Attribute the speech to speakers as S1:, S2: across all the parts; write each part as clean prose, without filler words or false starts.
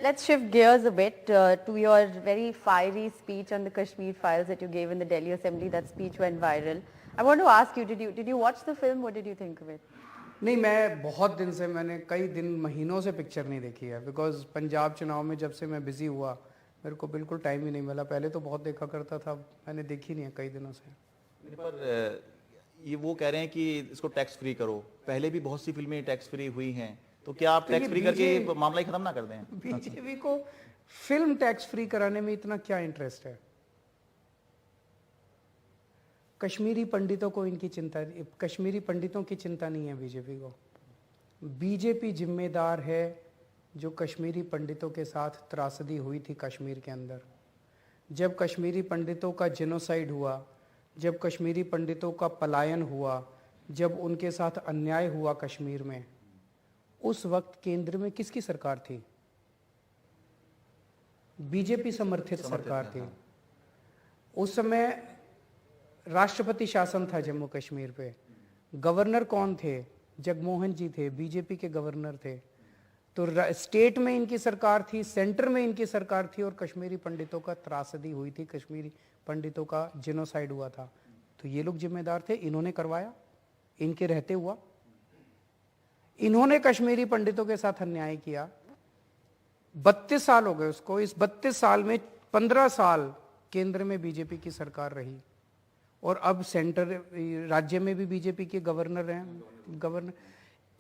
S1: let's shift gears a bit to your very fiery speech on the Kashmir files that you gave in the Delhi Assembly. That speech went viral. I want to ask you, did you watch the film? What did you think of it?
S2: नहीं, मैं बहुत दिन से, मैंने कई दिन महीनों से पिक्चर नहीं देखी है, बिकॉज पंजाब चुनाव में जब से मैं बिजी हुआ मेरे को बिल्कुल टाइम ही नहीं मिला। पहले तो बहुत देखा करता था, मैंने देखी नहीं है कई दिनों से।
S3: पर ये वो कह रहे हैं कि इसको टैक्स फ्री करो, पहले भी बहुत सी फिल्में टैक्स फ्री हुई हैं, तो क्या आप टैक्स फ्री करके मामला ही खत्म ना कर दें?
S2: बीजेपी को फिल्म टैक्स फ्री कराने में इतना क्या इंटरेस्ट है? कश्मीरी पंडितों को इनकी चिंता, कश्मीरी पंडितों की चिंता नहीं है बीजेपी को। बीजेपी जिम्मेदार है जो कश्मीरी पंडितों के साथ त्रासदी हुई थी कश्मीर के अंदर, जब कश्मीरी पंडितों का जेनोसाइड हुआ, जब कश्मीरी पंडितों का पलायन हुआ, जब उनके साथ अन्याय हुआ कश्मीर में, उस वक्त केंद्र में किसकी सरकार थी? बीजेपी समर्थित सरकार थी। उस समय राष्ट्रपति शासन था जम्मू कश्मीर पे। गवर्नर कौन थे? जगमोहन जी थे, बीजेपी के गवर्नर थे। तो स्टेट में इनकी सरकार थी, सेंटर में इनकी सरकार थी, और कश्मीरी पंडितों का त्रासदी हुई थी, कश्मीरी पंडितों का जेनोसाइड हुआ था। तो ये लोग जिम्मेदार थे, इन्होंने करवाया, इनके रहते हुआ। इन्होंने कश्मीरी पंडितों के साथ अन्याय किया। 32 साल हो गए उसको। इस 32 साल में 15 साल केंद्र में बीजेपी की सरकार रही, और अब सेंटर राज्य में भी बीजेपी के गवर्नर हैं। गवर्नर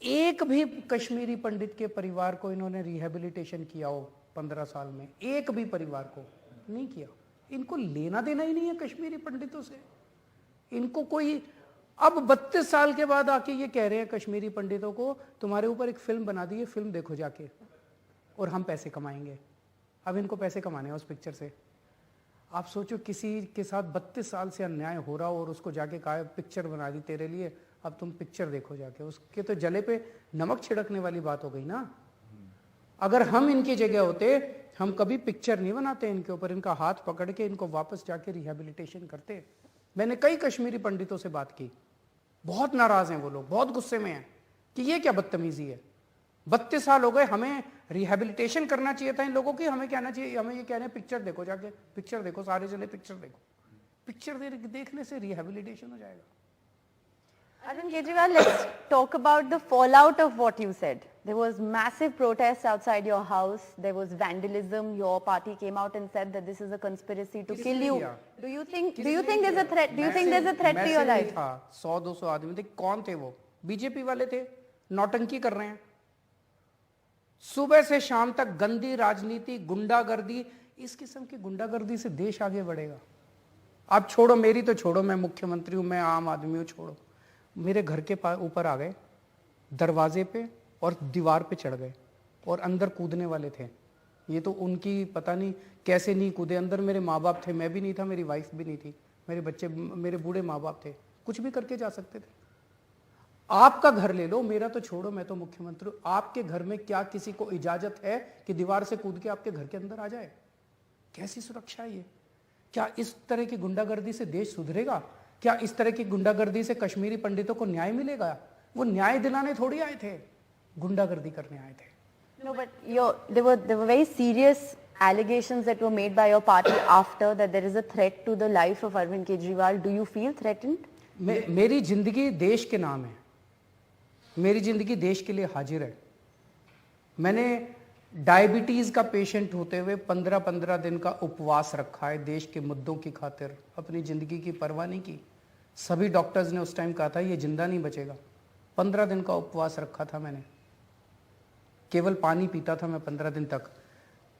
S2: एक भी कश्मीरी पंडित के परिवार को इन्होंने रिहेबिलिटेशन किया हो 15 साल में? एक भी परिवार को नहीं किया। इनको लेना देना ही नहीं है कश्मीरी पंडितों से। इनको कोई, अब 32 साल के बाद आके ये कह रहे हैं कश्मीरी पंडितों को, तुम्हारे ऊपर एक फिल्म बना दी है, फिल्म देखो जाके और हम पैसे कमाएंगे। अब इनको पैसे कमाने हैं उस पिक्चर से। आप सोचो, किसी के साथ 32 साल से अन्याय हो रहा हो और उसको जाके कहा पिक्चर बना दी तेरे लिए, अब तुम पिक्चर देखो जाके। उसके तो जले पे नमक छिड़कने वाली बात हो गई ना। अगर हम इनकी जगह होते, हम कभी पिक्चर नहीं बनाते इनके ऊपर, इनका हाथ पकड़ के इनको वापस जाके रिहेबिलिटेशन करते। मैंने कई कश्मीरी पंडितों से बात की, बहुत नाराज हैं वो लोग, बहुत गुस्से में हैं कि ये क्या बदतमीजी है। 32 साल हो गए, हमें रिहेबिलिटेशन करना चाहिए था इन लोगों की। हमें कहना चाहिए, हमें ये कहना है पिक्चर देखो जाके, पिक्चर देखो, सारे जने पिक्चर देखो। पिक्चर देखने से रिहेबिलिटेशन हो जाएगा।
S1: Arvind Kejriwal, let's talk about the fallout of what you said. There was massive protests outside your house. There was vandalism. Your party came out and said that this is a conspiracy to kill you. Do you think there's a threat? Do you think there's a threat to your life?
S2: 100-200 आदमी थे। कौन थे वो? BJP वाले थे। नौटंकी कर रहे हैं सुबह से शाम तक। गंदी राजनीति, गुंडागर्दी, इस किस्म की गुंडागर्दी से देश आगे बढ़ेगा? आप छोड़ो, मेरी तो छोड़ो, मैं मुख्यमंत्री हूं, मैं आम आदमी हूं, छोड़ो। मेरे घर के ऊपर आ गए, दरवाजे पे और दीवार पे चढ़ गए और अंदर कूदने वाले थे। ये तो उनकी पता नहीं कैसे नहीं कूदे। अंदर मेरे माँ बाप थे, मैं भी नहीं था, मेरी वाइफ भी नहीं थी, मेरे बच्चे, मेरे बूढ़े माँ बाप थे, कुछ भी करके जा सकते थे। आपका घर ले लो, मेरा तो छोड़ो, मैं तो मुख्यमंत्री हूं। आपके घर में क्या किसी को इजाजत है कि दीवार से कूद के आपके घर के अंदर आ जाए? कैसी सुरक्षा है ये? क्या इस तरह की गुंडागर्दी से देश सुधरेगा? क्या इस तरह की गुंडागर्दी से कश्मीरी पंडितों को न्याय मिलेगा? वो न्याय दिलाने थोड़ी आए थे, गुंडागर्दी करने आए थे।
S1: No, but there were very serious allegations that were made by your party after that there is a threat to the life of Arvind Kejriwal. Do you feel threatened?
S2: मेरी जिंदगी देश के नाम है, मेरी जिंदगी देश के लिए हाजिर है। मैंने डायबिटीज का पेशेंट होते हुए 15-15 दिन का उपवास रखा है देश के मुद्दों की खातिर। अपनी जिंदगी की परवाह नहीं की। सभी डॉक्टर्स ने उस टाइम कहा था ये जिंदा नहीं बचेगा। 15 दिन का उपवास रखा था मैंने, केवल पानी पीता था मैं 15 दिन तक।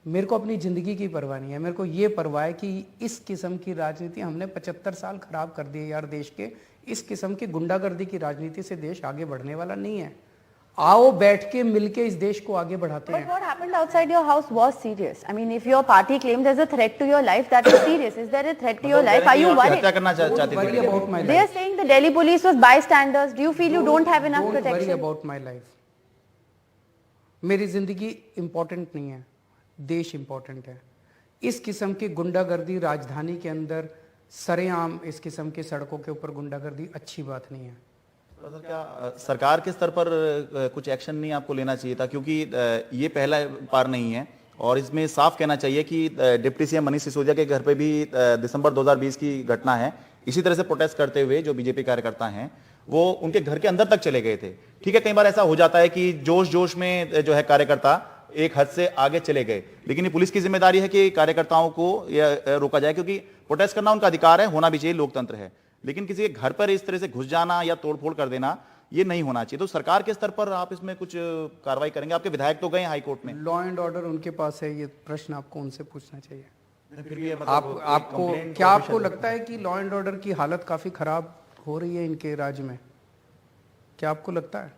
S2: मेरे को अपनी जिंदगी की परवाह नहीं है। मेरे को ये परवाह है कि इस किस्म की राजनीति, हमने 75 साल खराब कर दिए यार देश के। इस किस्म की गुंडागर्दी की राजनीति से देश आगे बढ़ने वाला नहीं है। आओ बैठ के मिलके इस देश को आगे बढ़ाते हैं।
S1: But what happened outside your house was serious. I mean, if your party claims there's a threat to your life, that is serious. Is there a threat to your life? Are you worried?
S2: Don't worry about my life.
S1: They are saying the Delhi police was bystanders. Do you feel you don't have enough protection?
S2: Don't worry about my life. मेरी जिंदगी important नहीं है, देश important है। इस किस्म की गुंडागर्दी राजधानी के अंदर सरेआम, इस किस्म की सड़कों के ऊपर गुंडागर्दी अच्छी बात नहीं है।
S3: तो सर, क्या सरकार के स्तर पर कुछ एक्शन नहीं आपको लेना चाहिए था? क्योंकि ये पहला बार नहीं है और इसमें साफ कहना चाहिए कि डिप्टी सीएम मनीष सिसोदिया के घर पे भी दिसंबर 2020 की घटना है। इसी तरह से प्रोटेस्ट करते हुए जो बीजेपी कार्यकर्ता हैं वो उनके घर के अंदर तक चले गए थे। ठीक है, कई बार ऐसा हो जाता है कि जोश जोश में जो है कार्यकर्ता एक हद से आगे चले गए, लेकिन ये पुलिस की जिम्मेदारी है कि कार्यकर्ताओं को रोका जाए, क्योंकि प्रोटेस्ट करना उनका अधिकार है, होना भी चाहिए, लोकतंत्र है। लेकिन किसी के घर पर इस तरह से घुस जाना या तोड़फोड़ कर देना ये नहीं होना चाहिए। तो सरकार के स्तर पर आप इसमें कुछ कार्रवाई करेंगे? आपके विधायक तो गए हाई कोर्ट में।
S2: लॉ एंड ऑर्डर उनके पास है, ये प्रश्न आपको उनसे पूछना चाहिए।
S3: फिर भी
S2: आपको क्या आपको लगता है कि लॉ एंड ऑर्डर की हालत काफी खराब हो रही है इनके राज्य में? क्या आपको लगता है?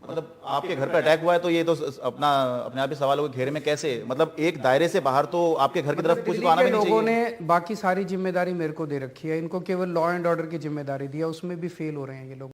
S3: मतलब आपके घर पे अटैक हुआ है तो ये तो अपने आप ही सवालों के घेरे में कैसे, मतलब एक दायरे से बाहर तो आपके घर की तरफ कुछ तो आना भी नहीं चाहिए।
S2: लोगों ने बाकी सारी जिम्मेदारी मेरे को दे रखी है, इनको केवल लॉ एंड ऑर्डर की जिम्मेदारी दी है, उसमें भी फेल हो रहे हैं ये लोग।